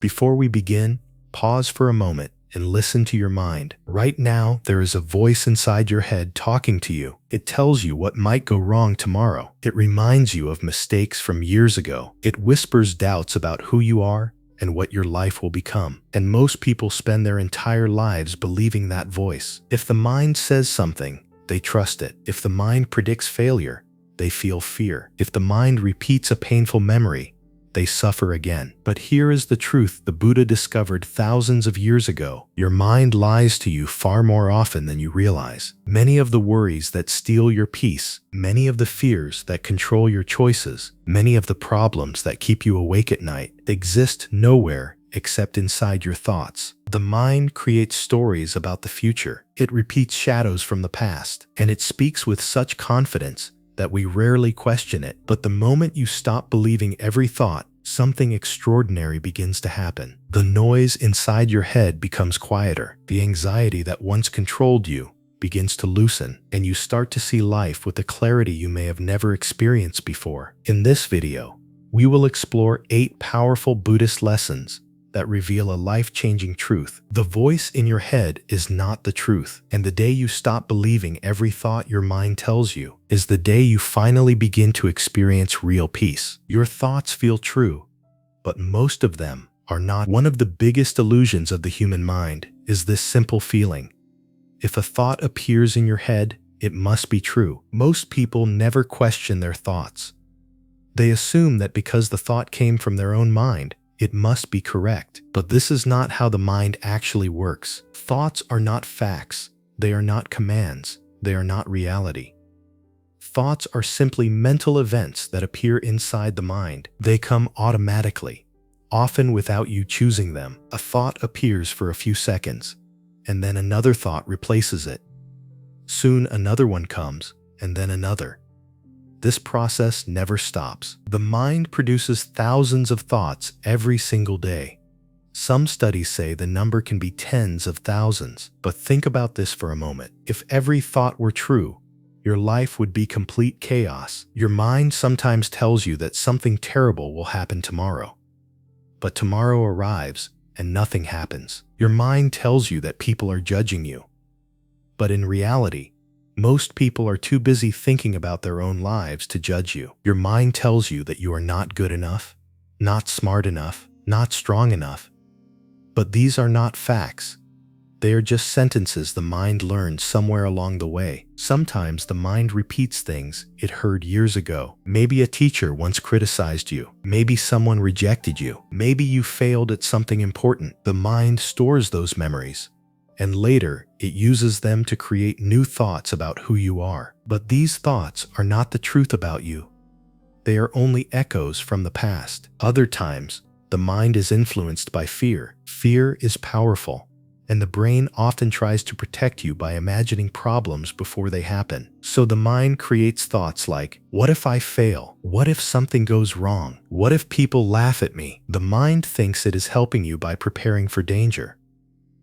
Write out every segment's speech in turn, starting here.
Before we begin, pause for a moment and listen to your mind. Right now, there is a voice inside your head talking to you. It tells you what might go wrong tomorrow. It reminds you of mistakes from years ago. It whispers doubts about who you are and what your life will become. And most people spend their entire lives believing that voice. If the mind says something, they trust it. If the mind predicts failure, they feel fear. If the mind repeats a painful memory, they suffer again. But here is the truth the Buddha discovered thousands of years ago. Your mind lies to you far more often than you realize. Many of the worries that steal your peace, many of the fears that control your choices, many of the problems that keep you awake at night exist nowhere except inside your thoughts. The mind creates stories about the future. It repeats shadows from the past, and it speaks with such confidence that we rarely question it. But the moment you stop believing every thought, something extraordinary begins to happen. The noise inside your head becomes quieter. The anxiety that once controlled you begins to loosen, and you start to see life with a clarity you may have never experienced before. In this video, we will explore 8 powerful Buddhist lessons that reveal a life-changing truth. The voice in your head is not the truth, and the day you stop believing every thought your mind tells you is the day you finally begin to experience real peace. Your thoughts feel true, but most of them are not. One of the biggest illusions of the human mind is this simple feeling: if a thought appears in your head, it must be true. Most people never question their thoughts. They assume that because the thought came from their own mind, it must be correct. But this is not how the mind actually works. Thoughts are not facts. They are not commands. They are not reality. Thoughts are simply mental events that appear inside the mind. They come automatically, often without you choosing them. A thought appears for a few seconds, and then another thought replaces it. Soon another one comes, and then another. This process never stops. The mind produces thousands of thoughts every single day. Some studies say the number can be tens of thousands. But think about this for a moment. If every thought were true, your life would be complete chaos. Your mind sometimes tells you that something terrible will happen tomorrow. But tomorrow arrives and nothing happens. Your mind tells you that people are judging you. But in reality, most people are too busy thinking about their own lives to judge you. Your mind tells you that you are not good enough, not smart enough, not strong enough. But these are not facts. They are just sentences the mind learned somewhere along the way. Sometimes the mind repeats things it heard years ago. Maybe a teacher once criticized you. Maybe someone rejected you. Maybe you failed at something important. The mind stores those memories, and later it uses them to create new thoughts about who you are. But these thoughts are not the truth about you. They are only echoes from the past. Other times, the mind is influenced by fear. Fear is powerful, and the brain often tries to protect you by imagining problems before they happen. So the mind creates thoughts like, what if I fail? What if something goes wrong? What if people laugh at me? The mind thinks it is helping you by preparing for danger.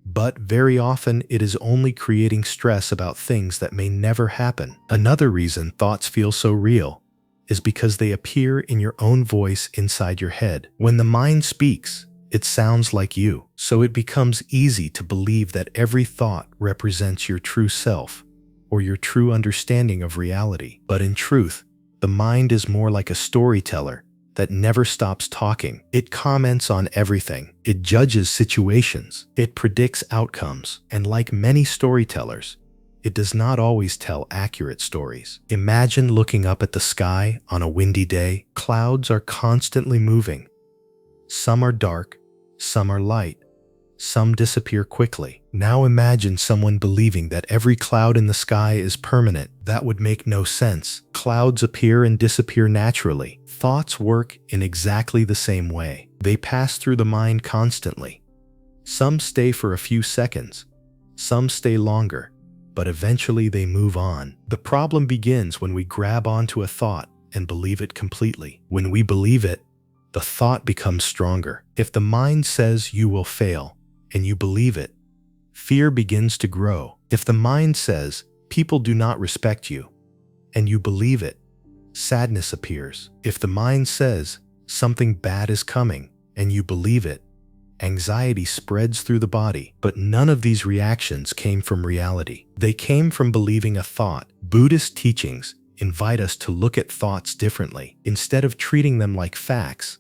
But very often it is only creating stress about things that may never happen. Another reason thoughts feel so real is because they appear in your own voice inside your head. When the mind speaks, it sounds like you, so it becomes easy to believe that every thought represents your true self or your true understanding of reality. But in truth, the mind is more like a storyteller that never stops talking. It comments on everything. It judges situations. It predicts outcomes. And like many storytellers, it does not always tell accurate stories. Imagine looking up at the sky on a windy day. Clouds are constantly moving. Some are dark, some are light, some disappear quickly. Now imagine someone believing that every cloud in the sky is permanent. That would make no sense. Clouds appear and disappear naturally. Thoughts work in exactly the same way. They pass through the mind constantly. Some stay for a few seconds, some stay longer, but eventually they move on. The problem begins when we grab onto a thought and believe it completely. When we believe it, the thought becomes stronger. If the mind says you will fail, and you believe it, fear begins to grow. If the mind says people do not respect you, and you believe it, sadness appears. If the mind says something bad is coming, and you believe it, Anxiety spreads through the body, but none of these reactions came from reality. They came from believing a thought. Buddhist teachings invite us to look at thoughts differently. Instead of treating them like facts,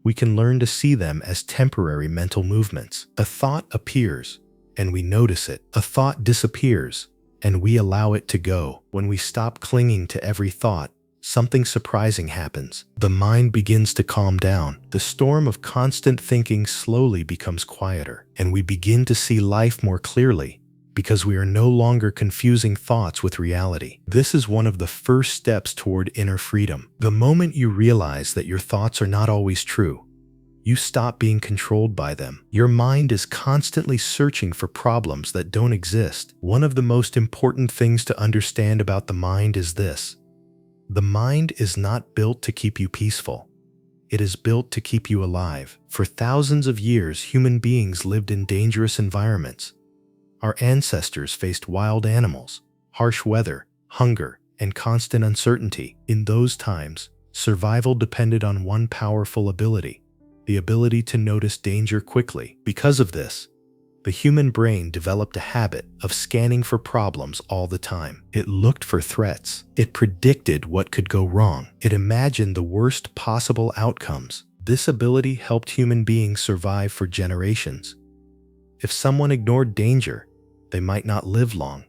we can learn to see them as temporary mental movements. A thought appears, and we notice it. A thought disappears, and we allow it to go. When we stop clinging to every thought, something surprising happens. The mind begins to calm down. The storm of constant thinking slowly becomes quieter, and we begin to see life more clearly because we are no longer confusing thoughts with reality. This is one of the first steps toward inner freedom. The moment you realize that your thoughts are not always true, you stop being controlled by them. Your mind is constantly searching for problems that don't exist. One of the most important things to understand about the mind is this: the mind is not built to keep you peaceful. It is built to keep you alive. For thousands of years, human beings lived in dangerous environments. Our ancestors faced wild animals, harsh weather, hunger, and constant uncertainty. In those times, survival depended on one powerful ability: the ability to notice danger quickly. Because of this, the human brain developed a habit of scanning for problems all the time. It looked for threats. It predicted what could go wrong. It imagined the worst possible outcomes. This ability helped human beings survive for generations. If someone ignored danger, they might not live long.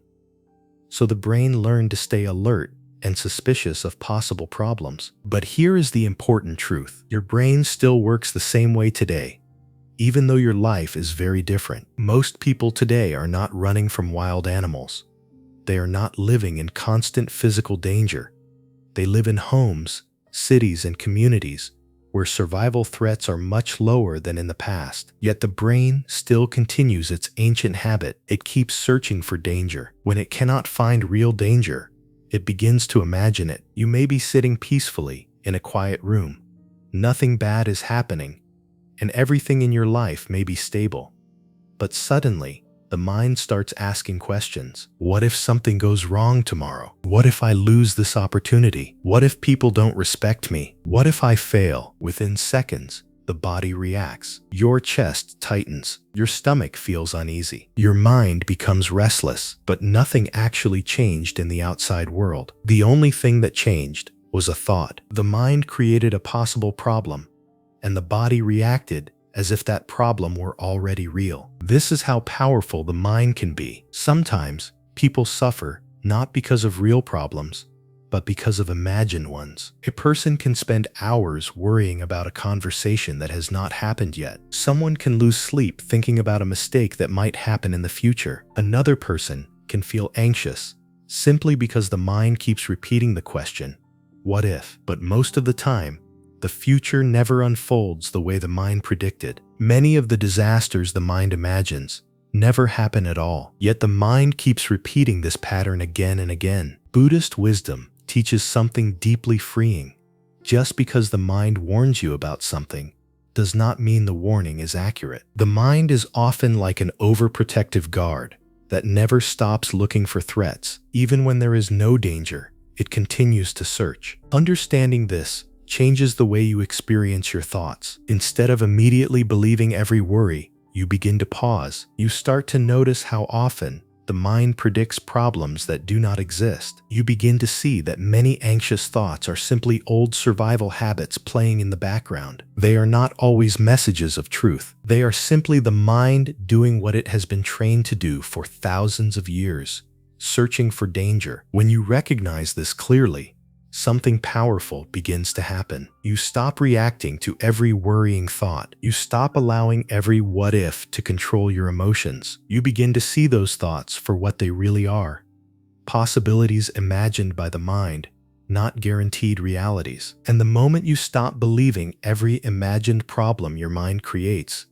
So the brain learned to stay alert and suspicious of possible problems. But here is the important truth: your brain still works the same way today, even though your life is very different. Most people today are not running from wild animals. They are not living in constant physical danger. They live in homes, cities, and communities where survival threats are much lower than in the past. Yet the brain still continues its ancient habit. It keeps searching for danger. When it cannot find real danger, it begins to imagine it. You may be sitting peacefully in a quiet room. Nothing bad is happening, and everything in your life may be stable. But suddenly, the mind starts asking questions. What if something goes wrong tomorrow? What if I lose this opportunity? What if people don't respect me? What if I fail? Within seconds, the body reacts. Your chest tightens. Your stomach feels uneasy. Your mind becomes restless. But nothing actually changed in the outside world. The only thing that changed was a thought. The mind created a possible problem, and the body reacted as if that problem were already real. This is how powerful the mind can be. Sometimes, people suffer not because of real problems, but because of imagined ones. A person can spend hours worrying about a conversation that has not happened yet. Someone can lose sleep thinking about a mistake that might happen in the future. Another person can feel anxious simply because the mind keeps repeating the question, what if? But most of the time, the future never unfolds the way the mind predicted. Many of the disasters the mind imagines never happen at all. Yet the mind keeps repeating this pattern again and again. Buddhist wisdom teaches something deeply freeing. Just because the mind warns you about something does not mean the warning is accurate. The mind is often like an overprotective guard that never stops looking for threats. Even when there is no danger, it continues to search. Understanding this changes the way you experience your thoughts. Instead of immediately believing every worry, you begin to pause. You start to notice how often the mind predicts problems that do not exist. You begin to see that many anxious thoughts are simply old survival habits playing in the background. They are not always messages of truth. They are simply the mind doing what it has been trained to do for thousands of years, searching for danger. When you recognize this clearly, something powerful begins to happen. You stop reacting to every worrying thought. You stop allowing every what if to control your emotions. You begin to see those thoughts for what they really are: possibilities imagined by the mind, not guaranteed realities. And the moment you stop believing every imagined problem your mind creates,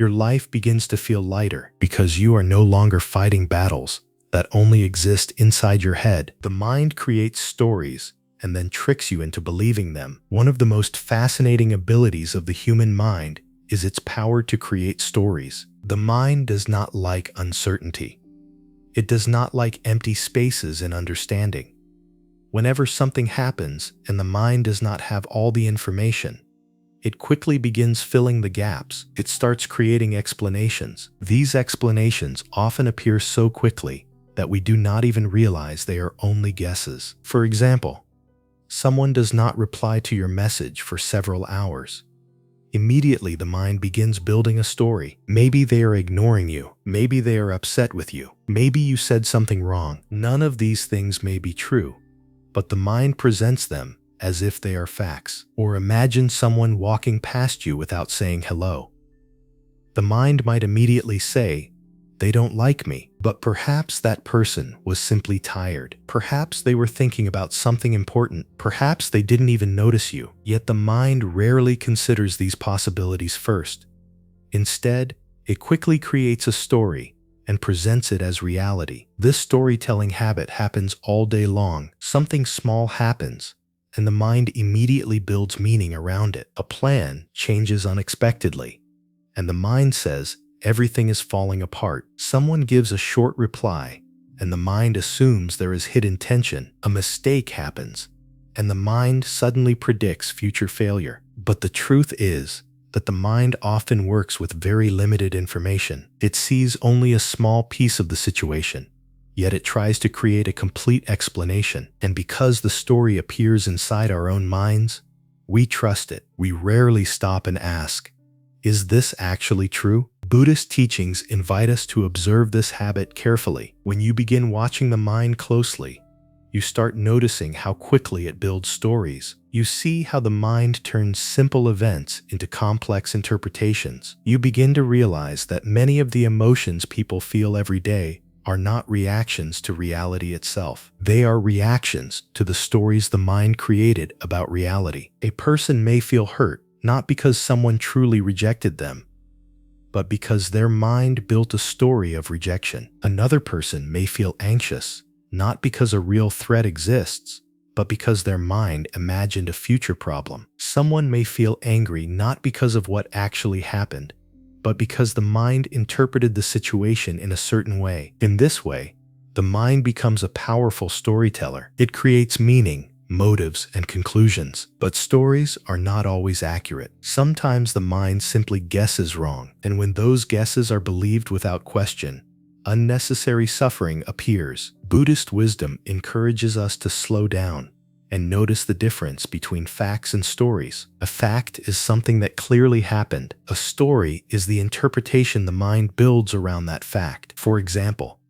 your life begins to feel lighter because you are no longer fighting battles that only exist inside your head. The mind creates stories and then tricks you into believing them. One of the most fascinating abilities of the human mind is its power to create stories. The mind does not like uncertainty. It does not like empty spaces in understanding. Whenever something happens and the mind does not have all the information, it quickly begins filling the gaps. It starts creating explanations. These explanations often appear so quickly that we do not even realize they are only guesses. For example, someone does not reply to your message for several hours. Immediately, the mind begins building a story. Maybe they are ignoring you. Maybe they are upset with you. Maybe you said something wrong. None of these things may be true, but the mind presents them as if they are facts. Or imagine someone walking past you without saying hello. The mind might immediately say, "They don't like me," but perhaps that person was simply tired. Perhaps they were thinking about something important. Perhaps they didn't even notice you. Yet the mind rarely considers these possibilities first. Instead, it quickly creates a story and presents it as reality. This storytelling habit happens all day long. Something small happens, and the mind immediately builds meaning around it. A plan changes unexpectedly, and the mind says, "Everything is falling apart." Someone gives a short reply, and the mind assumes there is hidden tension. A mistake happens, and the mind suddenly predicts future failure. But the truth is that the mind often works with very limited information. It sees only a small piece of the situation, yet it tries to create a complete explanation. And because the story appears inside our own minds, we trust it. We rarely stop and ask, "Is this actually true?" Buddhist teachings invite us to observe this habit carefully. When you begin watching the mind closely, you start noticing how quickly it builds stories. You see how the mind turns simple events into complex interpretations. You begin to realize that many of the emotions people feel every day are not reactions to reality itself. They are reactions to the stories the mind created about reality. A person may feel hurt, not because someone truly rejected them, but because their mind built a story of rejection. Another person may feel anxious, not because a real threat exists, but because their mind imagined a future problem. Someone may feel angry not because of what actually happened, but because the mind interpreted the situation in a certain way. In this way, the mind becomes a powerful storyteller. It creates meaning, motives, and conclusions. But stories are not always accurate. Sometimes the mind simply guesses wrong, and when those guesses are believed without question, unnecessary suffering appears. Buddhist wisdom encourages us to slow down and notice the difference between facts and stories. A fact is something that clearly happened. A story is the interpretation the mind builds around that fact. For example,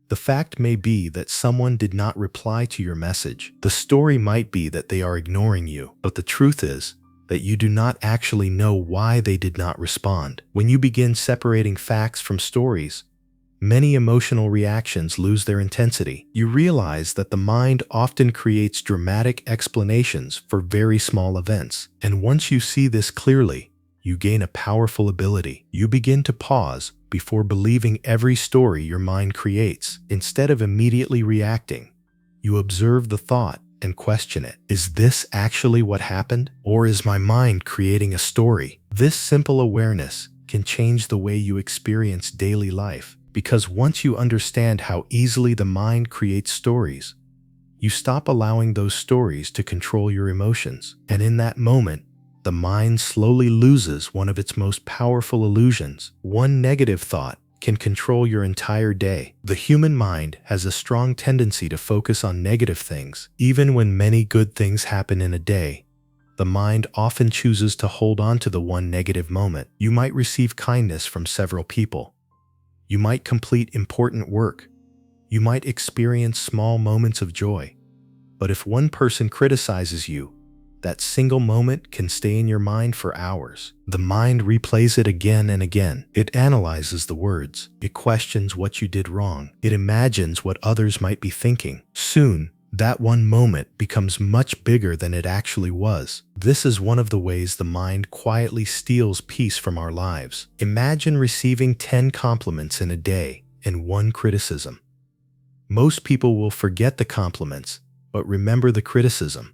the fact may be that someone did not reply to your message. The story might be that they are ignoring you, but the truth is that you do not actually know why they did not respond. When you begin separating facts from stories, many emotional reactions lose their intensity. You realize that the mind often creates dramatic explanations for very small events. And once you see this clearly, you gain a powerful ability. You begin to pause before believing every story your mind creates. Instead of immediately reacting, you observe the thought and question it. Is this actually what happened? Or is my mind creating a story? This simple awareness can change the way you experience daily life, because once you understand how easily the mind creates stories, you stop allowing those stories to control your emotions. And in that moment, the mind slowly loses one of its most powerful illusions. One negative thought can control your entire day. The human mind has a strong tendency to focus on negative things. Even when many good things happen in a day, the mind often chooses to hold on to the one negative moment. You might receive kindness from several people. You might complete important work. You might experience small moments of joy. But if one person criticizes you, that single moment can stay in your mind for hours. The mind replays it again and again. It analyzes the words. It questions what you did wrong. It imagines what others might be thinking. Soon, that one moment becomes much bigger than it actually was. This is one of the ways the mind quietly steals peace from our lives. Imagine receiving 10 compliments in a day and 1 criticism. Most people will forget the compliments, but remember the criticism.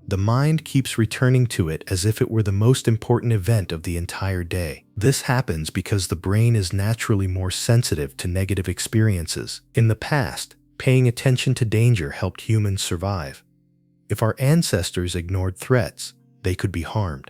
The mind keeps returning to it as if it were the most important event of the entire day. This happens because the brain is naturally more sensitive to negative experiences. In the past, paying attention to danger helped humans survive. If our ancestors ignored threats, they could be harmed.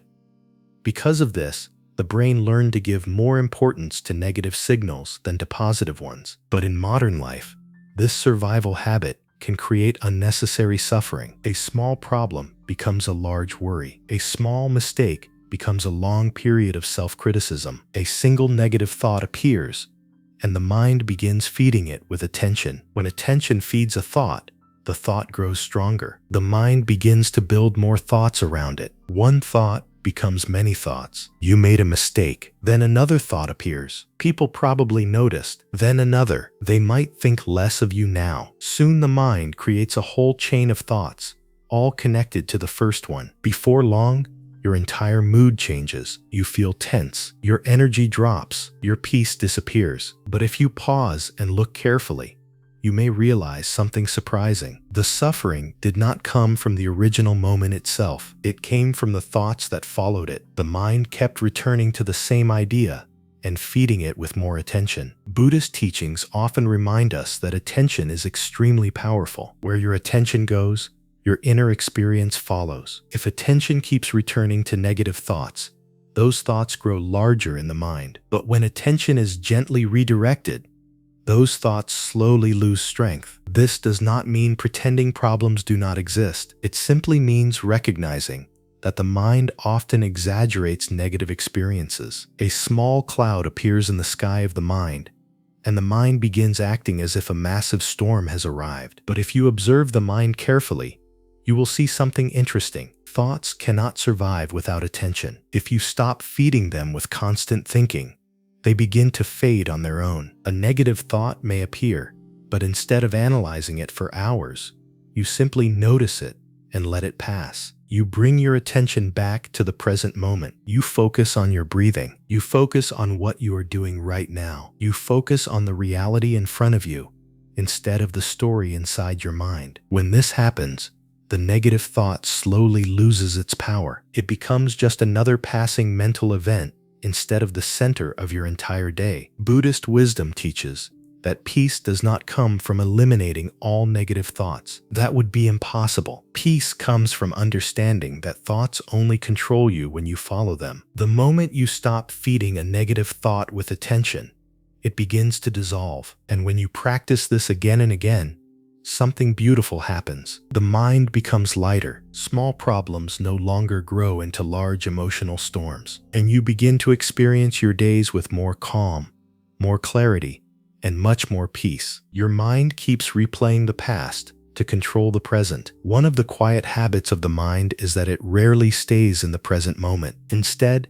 Because of this, the brain learned to give more importance to negative signals than to positive ones. But in modern life, this survival habit can create unnecessary suffering. A small problem becomes a large worry. A small mistake becomes a long period of self-criticism. A single negative thought appears, and the mind begins feeding it with attention. When attention feeds a thought, the thought grows stronger. The mind begins to build more thoughts around it. One thought becomes many thoughts. You made a mistake. Then another thought appears. People probably noticed. Then another. They might think less of you now. Soon the mind creates a whole chain of thoughts, all connected to the first one. Before long, your entire mood changes. You feel tense. Your energy drops. Your peace disappears. But if you pause and look carefully, you may realize something surprising. The suffering did not come from the original moment itself. It came from the thoughts that followed it. The mind kept returning to the same idea and feeding it with more attention. Buddhist teachings often remind us that attention is extremely powerful. Where your attention goes, your inner experience follows. If attention keeps returning to negative thoughts, those thoughts grow larger in the mind. But when attention is gently redirected, those thoughts slowly lose strength. This does not mean pretending problems do not exist. It simply means recognizing that the mind often exaggerates negative experiences. A small cloud appears in the sky of the mind, and the mind begins acting as if a massive storm has arrived. But if you observe the mind carefully, you will see something interesting. Thoughts cannot survive without attention. If you stop feeding them with constant thinking, they begin to fade on their own. A negative thought may appear, but instead of analyzing it for hours, you simply notice it and let it pass. You bring your attention back to the present moment. You focus on your breathing. You focus on what you are doing right now. You focus on the reality in front of you instead of the story inside your mind. When this happens, the negative thought slowly loses its power. It becomes just another passing mental event instead of the center of your entire day. Buddhist wisdom teaches that peace does not come from eliminating all negative thoughts. That would be impossible. Peace comes from understanding that thoughts only control you when you follow them. The moment you stop feeding a negative thought with attention, it begins to dissolve. And when you practice this again and again, something beautiful happens. The mind becomes lighter. Small problems no longer grow into large emotional storms, and you begin to experience your days with more calm, more clarity, and much more peace. Your mind keeps replaying the past to control the present. One of the quiet habits of the mind is that it rarely stays in the present moment. Instead,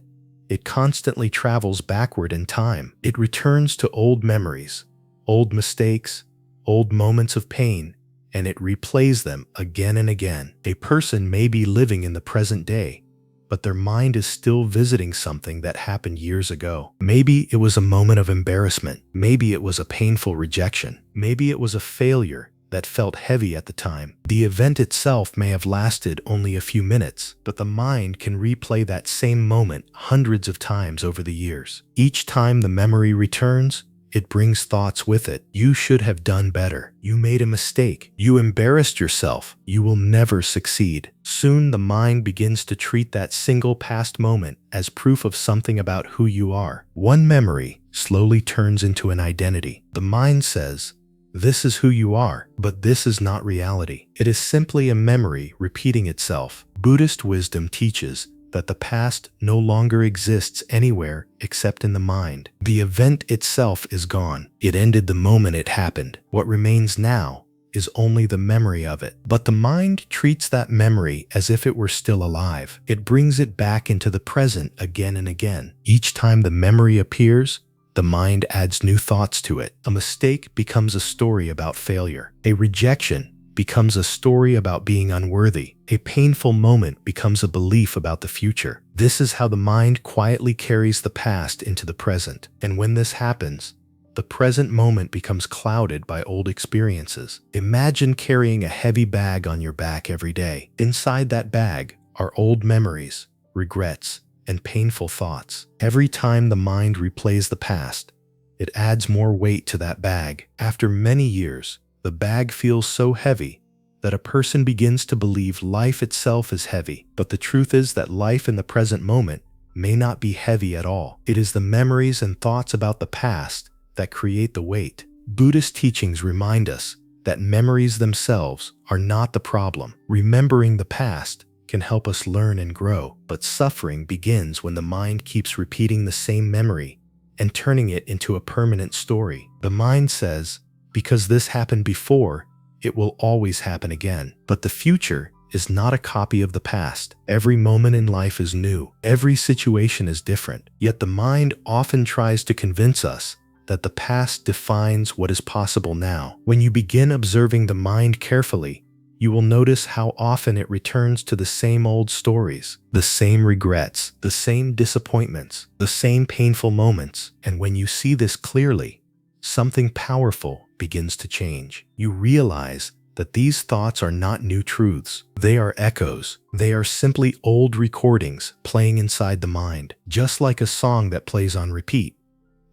it constantly travels backward in time. It returns to old memories, old mistakes, old moments of pain, and it replays them again and again. A person may be living in the present day, but their mind is still visiting something that happened years ago. Maybe it was a moment of embarrassment. Maybe it was a painful rejection. Maybe it was a failure that felt heavy at the time. The event itself may have lasted only a few minutes, but the mind can replay that same moment hundreds of times over the years. Each time the memory returns, it brings thoughts with it. You should have done better. You made a mistake. You embarrassed yourself. You will never succeed. Soon the mind begins to treat that single past moment as proof of something about who you are. One memory slowly turns into an identity. The mind says, "This is who you are," but this is not reality. It is simply a memory repeating itself. Buddhist wisdom teaches that the past no longer exists anywhere except in the mind. The event itself is gone. It ended the moment it happened. What remains now is only the memory of it. But the mind treats that memory as if it were still alive. It brings it back into the present again and again. Each time the memory appears, the mind adds new thoughts to it. A mistake becomes a story about failure. A rejection becomes a story about being unworthy. A painful moment becomes a belief about the future. This is how the mind quietly carries the past into the present. And when this happens, the present moment becomes clouded by old experiences. Imagine carrying a heavy bag on your back every day. Inside that bag are old memories, regrets, and painful thoughts. Every time the mind replays the past, it adds more weight to that bag. After many years, the bag feels so heavy that a person begins to believe life itself is heavy. But the truth is that life in the present moment may not be heavy at all. It is the memories and thoughts about the past that create the weight. Buddhist teachings remind us that memories themselves are not the problem. Remembering the past can help us learn and grow, but suffering begins when the mind keeps repeating the same memory and turning it into a permanent story. The mind says, because this happened before, it will always happen again. But the future is not a copy of the past. Every moment in life is new. Every situation is different. Yet the mind often tries to convince us that the past defines what is possible now. When you begin observing the mind carefully, you will notice how often it returns to the same old stories, the same regrets, the same disappointments, the same painful moments. And when you see this clearly, something powerful begins to change. You realize that these thoughts are not new truths. They are echoes. They are simply old recordings playing inside the mind. Just like a song that plays on repeat,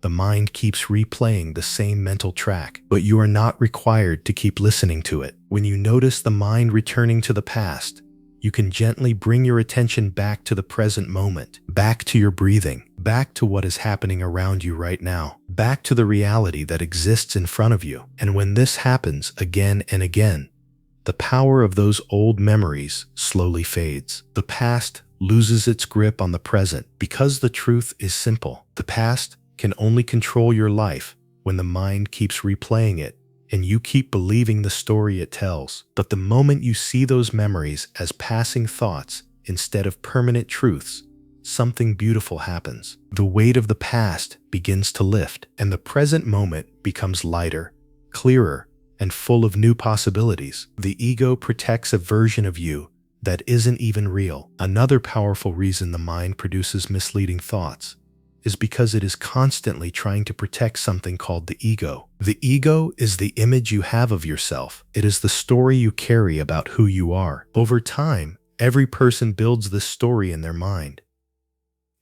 the mind keeps replaying the same mental track, but you are not required to keep listening to it. When you notice the mind returning to the past, you can gently bring your attention back to the present moment, back to your breathing, back to what is happening around you right now, back to the reality that exists in front of you. And when this happens again and again, the power of those old memories slowly fades. The past loses its grip on the present because the truth is simple. The past can only control your life when the mind keeps replaying it and you keep believing the story it tells. But the moment you see those memories as passing thoughts instead of permanent truths, something beautiful happens. The weight of the past begins to lift, and the present moment becomes lighter, clearer, and full of new possibilities. The ego protects a version of you that isn't even real. Another powerful reason the mind produces misleading thoughts is because it is constantly trying to protect something called the ego. The ego is the image you have of yourself. It is the story you carry about who you are. Over time, every person builds this story in their mind.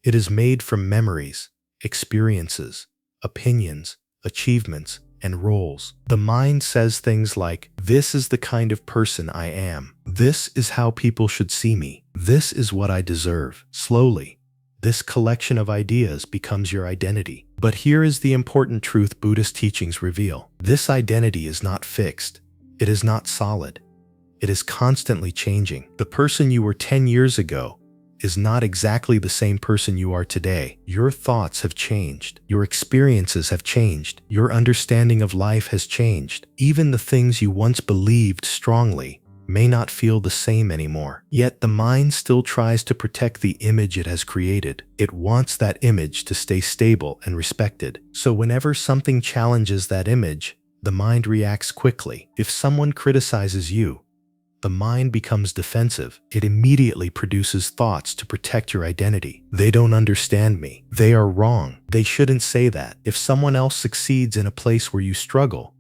It is made from memories, experiences, opinions, achievements, and roles. The mind says things like, "This is the kind of person I am. This is how people should see me. This is what I deserve." Slowly, this collection of ideas becomes your identity. But here is the important truth Buddhist teachings reveal. This identity is not fixed. It is not solid. It is constantly changing. The person you were 10 years ago is not exactly the same person you are today. Your thoughts have changed. Your experiences have changed. Your understanding of life has changed. Even the things you once believed strongly may not feel the same anymore. Yet the mind still tries to protect the image it has created. It wants that image to stay stable and respected. So whenever something challenges that image, the mind reacts quickly. If someone criticizes you, the mind becomes defensive. It immediately produces thoughts to protect your identity. They don't understand me. They are wrong. They shouldn't say that. If someone else succeeds in a place where you struggle,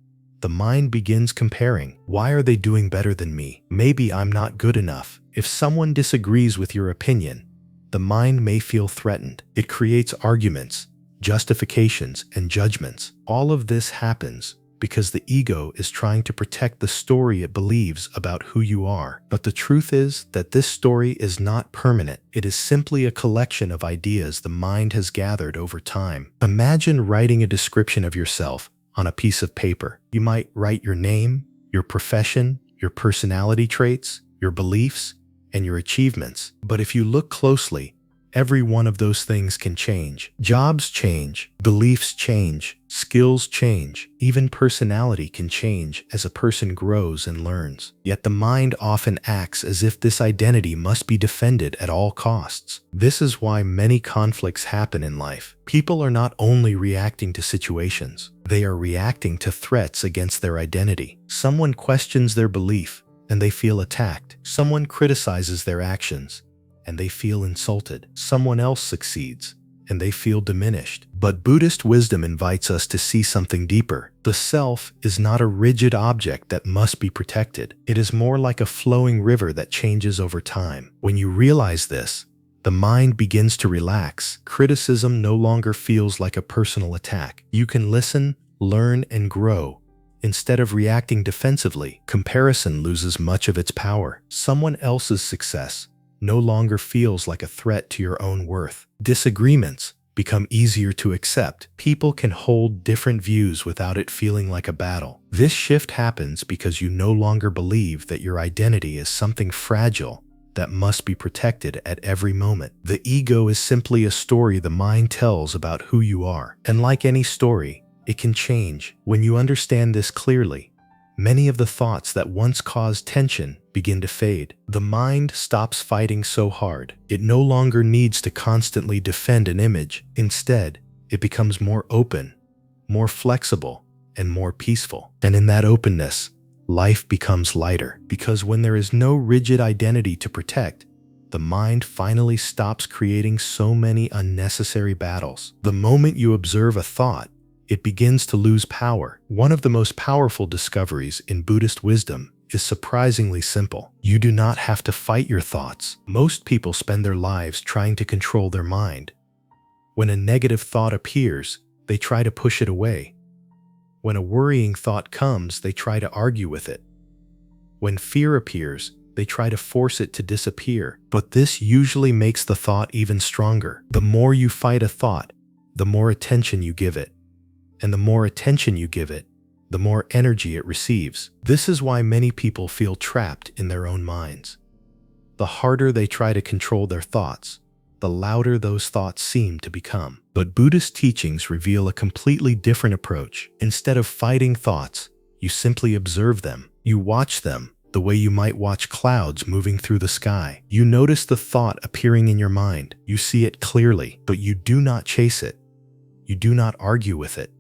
the mind begins comparing. Why are they doing better than me? Maybe I'm not good enough. If someone disagrees with your opinion, the mind may feel threatened. It creates arguments, justifications, and judgments. All of this happens because the ego is trying to protect the story it believes about who you are. But the truth is that this story is not permanent. It is simply a collection of ideas the mind has gathered over time. Imagine writing a description of yourself on a piece of paper. You might write your name, your profession, your personality traits, your beliefs, and your achievements. But if you look closely, every one of those things can change. Jobs change, beliefs change, skills change, even personality can change as a person grows and learns. Yet the mind often acts as if this identity must be defended at all costs. This is why many conflicts happen in life. People are not only reacting to situations, they are reacting to threats against their identity. Someone questions their belief and they feel attacked. Someone criticizes their actions and they feel insulted. Someone else succeeds, and they feel diminished. But Buddhist wisdom invites us to see something deeper. The self is not a rigid object that must be protected. It is more like a flowing river that changes over time. When you realize this, the mind begins to relax. Criticism no longer feels like a personal attack. You can listen, learn, and grow. Instead of reacting defensively, comparison loses much of its power. Someone else's success no longer feels like a threat to your own worth. Disagreements become easier to accept. People can hold different views without it feeling like a battle. This shift happens because you no longer believe that your identity is something fragile that must be protected at every moment. The ego is simply a story the mind tells about who you are. And like any story, it can change. When you understand this clearly, many of the thoughts that once caused tension begin to fade. The mind stops fighting so hard. It no longer needs to constantly defend an image. Instead, it becomes more open, more flexible, and more peaceful. And in that openness, life becomes lighter. Because when there is no rigid identity to protect, the mind finally stops creating so many unnecessary battles. The moment you observe a thought, it begins to lose power. One of the most powerful discoveries in Buddhist wisdom is surprisingly simple. You do not have to fight your thoughts. Most people spend their lives trying to control their mind. When a negative thought appears, they try to push it away. When a worrying thought comes, they try to argue with it. When fear appears, they try to force it to disappear. But this usually makes the thought even stronger. The more you fight a thought, the more attention you give it. And the more attention you give it, the more energy it receives. This is why many people feel trapped in their own minds. The harder they try to control their thoughts, the louder those thoughts seem to become. But Buddhist teachings reveal a completely different approach. Instead of fighting thoughts, you simply observe them. You watch them the way you might watch clouds moving through the sky. You notice the thought appearing in your mind. You see it clearly, but you do not chase it. You do not argue with it.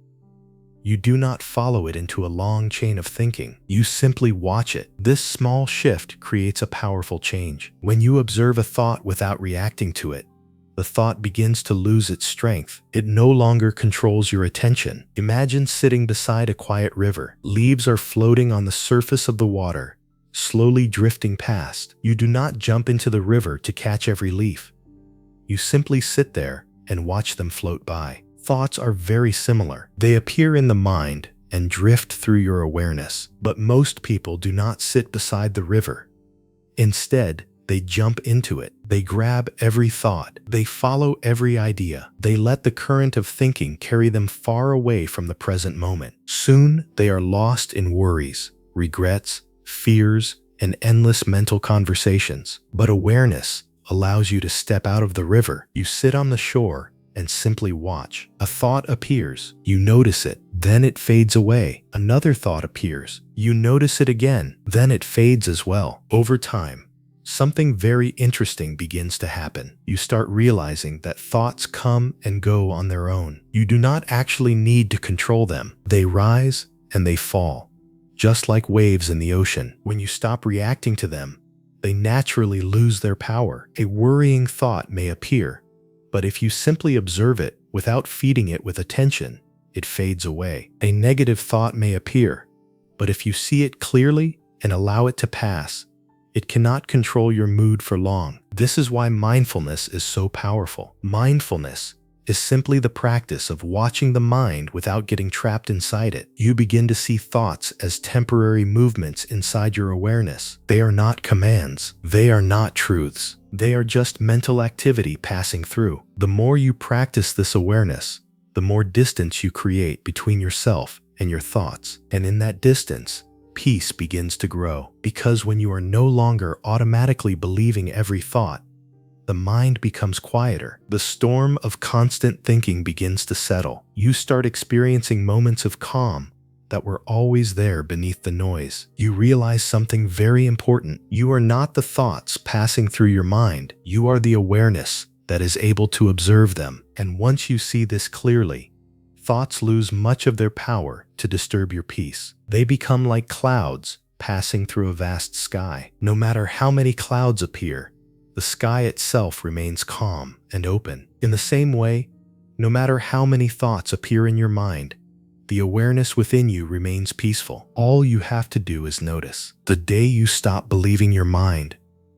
You do not follow it into a long chain of thinking. You simply watch it. This small shift creates a powerful change. When you observe a thought without reacting to it, the thought begins to lose its strength. It no longer controls your attention. Imagine sitting beside a quiet river. Leaves are floating on the surface of the water, slowly drifting past. You do not jump into the river to catch every leaf. You simply sit there and watch them float by. Thoughts are very similar. They appear in the mind and drift through your awareness. But most people do not sit beside the river. Instead, they jump into it. They grab every thought. They follow every idea. They let the current of thinking carry them far away from the present moment. Soon, they are lost in worries, regrets, fears, and endless mental conversations. But awareness allows you to step out of the river. You sit on the shore and simply watch. A thought appears. You notice it. Then it fades away. Another thought appears. You notice it again. Then it fades as well. Over time, something very interesting begins to happen. You start realizing that thoughts come and go on their own. You do not actually need to control them. They rise and they fall, just like waves in the ocean. When you stop reacting to them, they naturally lose their power. A worrying thought may appear, but if you simply observe it without feeding it with attention, it fades away. A negative thought may appear, but if you see it clearly and allow it to pass, it cannot control your mood for long. This is why mindfulness is so powerful. Mindfulness is simply the practice of watching the mind without getting trapped inside it. You begin to see thoughts as temporary movements inside your awareness. They are not commands. They are not truths. They are just mental activity passing through. The more you practice this awareness, the more distance you create between yourself and your thoughts. And in that distance, peace begins to grow. Because when you are no longer automatically believing every thought, the mind becomes quieter. The storm of constant thinking begins to settle. You start experiencing moments of calm that were always there beneath the noise. You realize something very important. You are not the thoughts passing through your mind. You are the awareness that is able to observe them. And once you see this clearly, thoughts lose much of their power to disturb your peace. They become like clouds passing through a vast sky. No matter how many clouds appear, the sky itself remains calm and open. In the same way, no matter how many thoughts appear in your mind, the awareness within you remains peaceful. All you have to do is notice. The day you stop believing your mind,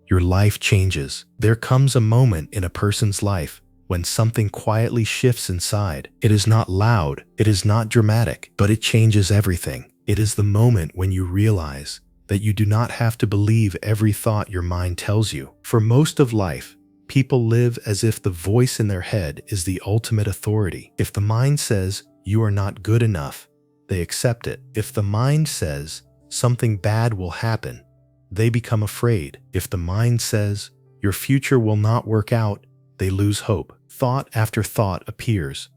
your life changes. There comes a moment in a person's life when something quietly shifts inside. It is not loud, it is not dramatic, but it changes everything. It is the moment when you realize that you do not have to believe every thought your mind tells you. For most of life, People live as if the voice in their head is the ultimate authority. If the mind says, "You are not good enough," they accept it. If the mind says, "Something bad will happen," they become afraid. If the mind says, "Your future will not work out," they lose hope. Thought after thought appears,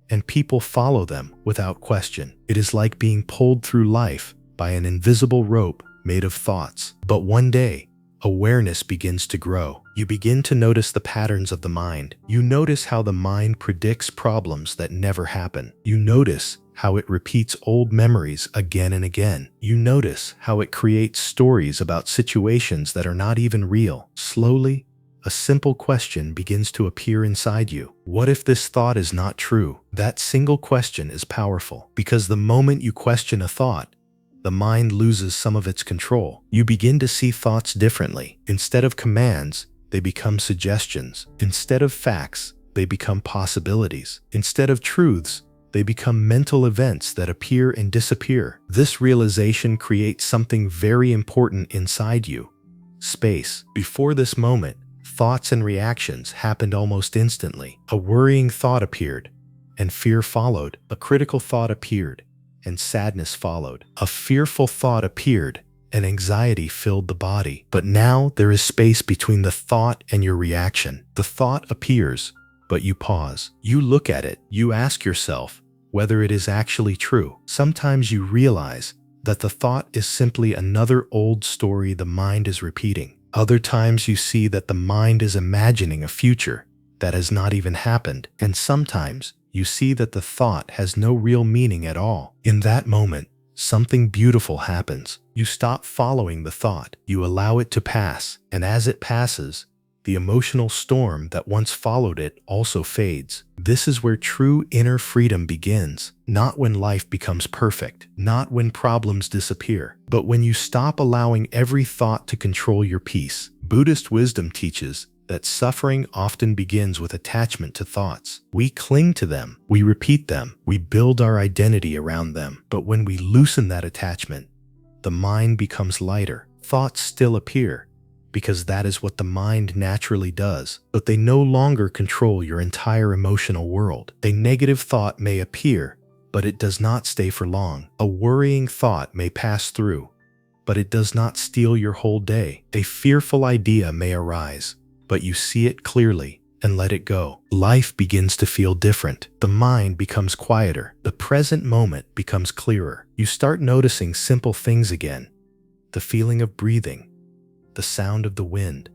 and people follow them without question. It is like being pulled through life by an invisible rope made of thoughts. But one day, awareness begins to grow. You begin to notice the patterns of the mind. You notice how the mind predicts problems that never happen. You notice how it repeats old memories again and again. You notice how it creates stories about situations that are not even real. Slowly, a simple question begins to appear inside you. What if this thought is not true? That single question is powerful, because the moment you question a thought, the mind loses some of its control. You begin to see thoughts differently. Instead of commands, they become suggestions. Instead of facts, they become possibilities. Instead of truths, they become mental events that appear and disappear. This realization creates something very important inside you: space. Before this moment, thoughts and reactions happened almost instantly. A worrying thought appeared, and fear followed. A critical thought appeared, and sadness followed. A fearful thought appeared, and anxiety filled the body. But now there is space between the thought and your reaction. The thought appears, but you pause. You look at it. You ask yourself whether it is actually true. Sometimes you realize that the thought is simply another old story the mind is repeating. Other times you see that the mind is imagining a future that has not even happened. And sometimes you see that the thought has no real meaning at all. In that moment, something beautiful happens. You stop following the thought. You allow it to pass. And as it passes, the emotional storm that once followed it also fades. This is where true inner freedom begins. Not when life becomes perfect, not when problems disappear, but when you stop allowing every thought to control your peace. Buddhist wisdom teaches that suffering often begins with attachment to thoughts. We cling to them, we repeat them, we build our identity around them. But when we loosen that attachment, the mind becomes lighter. Thoughts still appear, because that is what the mind naturally does, but they no longer control your entire emotional world. A negative thought may appear, but it does not stay for long. A worrying thought may pass through, but it does not steal your whole day. A fearful idea may arise, but you see it clearly and let it go. Life begins to feel different. The mind becomes quieter. The present moment becomes clearer. You start noticing simple things again: the feeling of breathing, the sound of the wind,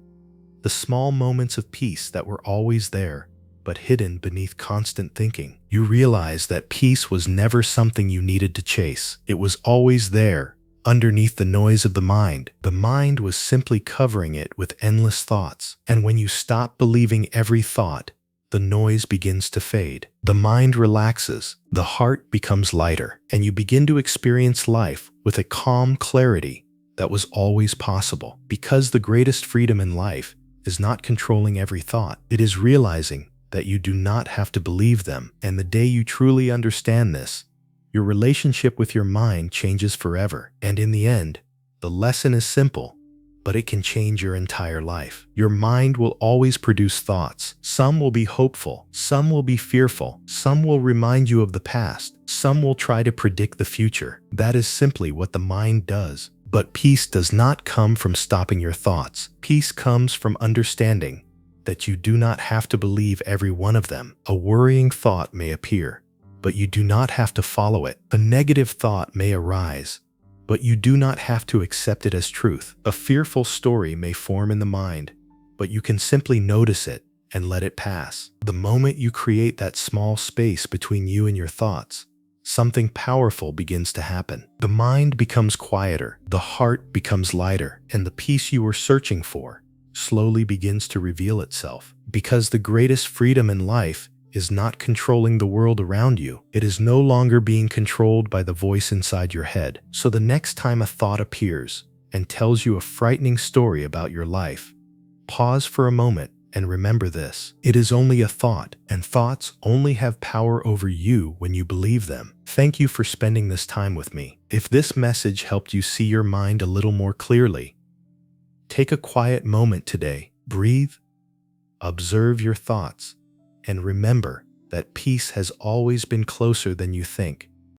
the small moments of peace that were always there, but hidden beneath constant thinking. You realize that peace was never something you needed to chase. It was always there, underneath the noise of the mind. The mind was simply covering it with endless thoughts. And when you stop believing every thought, the noise begins to fade. The mind relaxes, the heart becomes lighter, and you begin to experience life with a calm clarity that was always possible. Because the greatest freedom in life is not controlling every thought. It is realizing that you do not have to believe them. And the day you truly understand this, your relationship with your mind changes forever. And in the end, the lesson is simple, but it can change your entire life. Your mind will always produce thoughts. Some will be hopeful, some will be fearful, some will remind you of the past, some will try to predict the future. That is simply what the mind does. But peace does not come from stopping your thoughts. Peace comes from understanding that you do not have to believe every one of them. A worrying thought may appear, but you do not have to follow it. A negative thought may arise, but you do not have to accept it as truth. A fearful story may form in the mind, but you can simply notice it and let it pass. The moment you create that small space between you and your thoughts, something powerful begins to happen. The mind becomes quieter, the heart becomes lighter, and the peace you were searching for slowly begins to reveal itself. Because the greatest freedom in life is not controlling the world around you. It is no longer being controlled by the voice inside your head. So the next time a thought appears and tells you a frightening story about your life, pause for a moment and remember this: it is only a thought, and thoughts only have power over you when you believe them. Thank you for spending this time with me. If this message helped you see your mind a little more clearly, take a quiet moment today, breathe, Observe your thoughts and remember that peace has always been closer than you think.